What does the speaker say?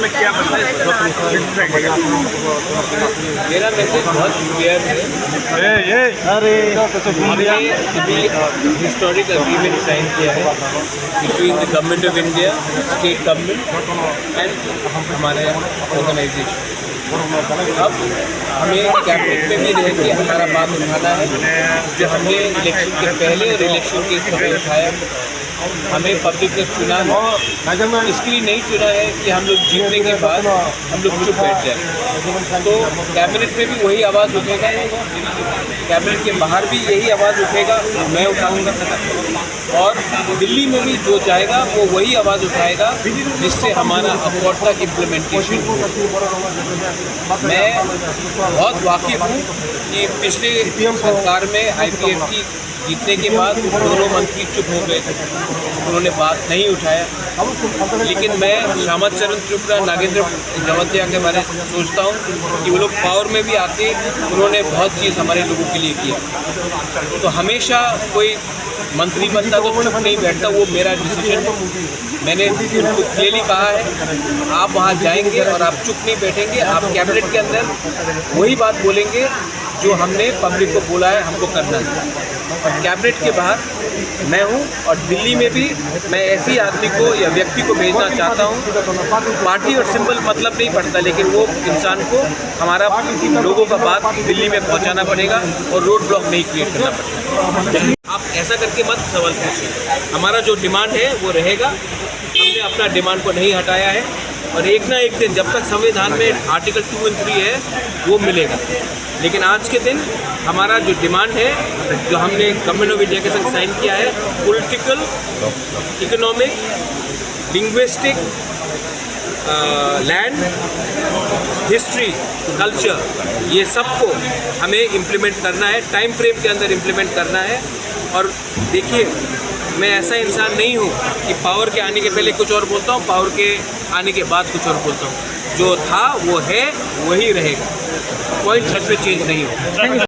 में क्या मेरा मैसेज बहुत क्लियर है। हमने हिस्टोरिक एग्रीमेंट साइन किया है between the government of India, state government and हमारे ऑर्गेनाइजेशन। अब हमें कैबिनेट में भी रह के हमारा बात उठाना है, जो हमने इलेक्शन के पहले और इलेक्शन के समय उठाया। हमें पब्लिक ने चुना है, इसके लिए नहीं चुना है कि हम लोग जीतने के बाद हम लोग चुप बैठ जाए। तो कैबिनेट में भी वही आवाज़ उठेगा, कैबिनेट के बाहर भी यही आवाज़ उठेगा, मैं उठाऊंगा। और दिल्ली में भी जो जाएगा वो वही आवाज़ उठाएगा, जिससे हमारा अकॉर्ड तक इम्प्लीमेंटेशन हो। मैं बहुत वाकिफ़ हूँ कि पिछले सरकार में IPF की जीतने के बाद दोनों मंत्री चुप हो गए थे, उन्होंने बात नहीं उठाया। लेकिन मैं श्यामाचरण त्रिपुरा, नागेंद्र जमतिया के बारे में सोचता हूँ कि वो लोग पावर में भी आके उन्होंने बहुत चीज़ हमारे लोगों के लिए किया। तो हमेशा कोई मंत्री बनता तो चुप नहीं बैठता, वो मेरा डिसीजन है। मैंने उनको क्लियरली कहा है, आप वहाँ जाएंगे और आप चुप नहीं बैठेंगे, आप कैबिनेट के अंदर वही बात बोलेंगे जो हमने पब्लिक को बोला है हमको करना है। और कैबिनेट के बाहर मैं हूँ, और दिल्ली में भी मैं ऐसे ही आदमी को या व्यक्ति को भेजना चाहता हूँ। पार्टी और सिंबल मतलब नहीं पड़ता, लेकिन वो इंसान को हमारा लोगों का बात दिल्ली में पहुँचाना पड़ेगा और रोड ब्लॉक नहीं क्रिएट करना पड़ेगा। आप ऐसा करके मत सवाल पूछिए, हमारा जो डिमांड है वो रहेगा, हमने अपना डिमांड को नहीं हटाया है। और एक ना एक दिन जब तक संविधान में आर्टिकल 2 और 3 है वो मिलेगा। लेकिन आज के दिन हमारा जो डिमांड है, जो हमने गवर्नमेंट ऑफ इंडिया के साथ साइन किया है, political, economic, linguistic, land, history, culture, ये सबको हमें इम्प्लीमेंट करना है, टाइम फ्रेम के अंदर इम्प्लीमेंट करना है। और देखिए, मैं ऐसा इंसान नहीं हूँ कि पावर के आने के पहले कुछ और बोलता हूँ, पावर के आने के बाद कुछ और बोलता हूँ। जो था वो है, वही रहेगा, कोई इसमें चेंज नहीं होगा।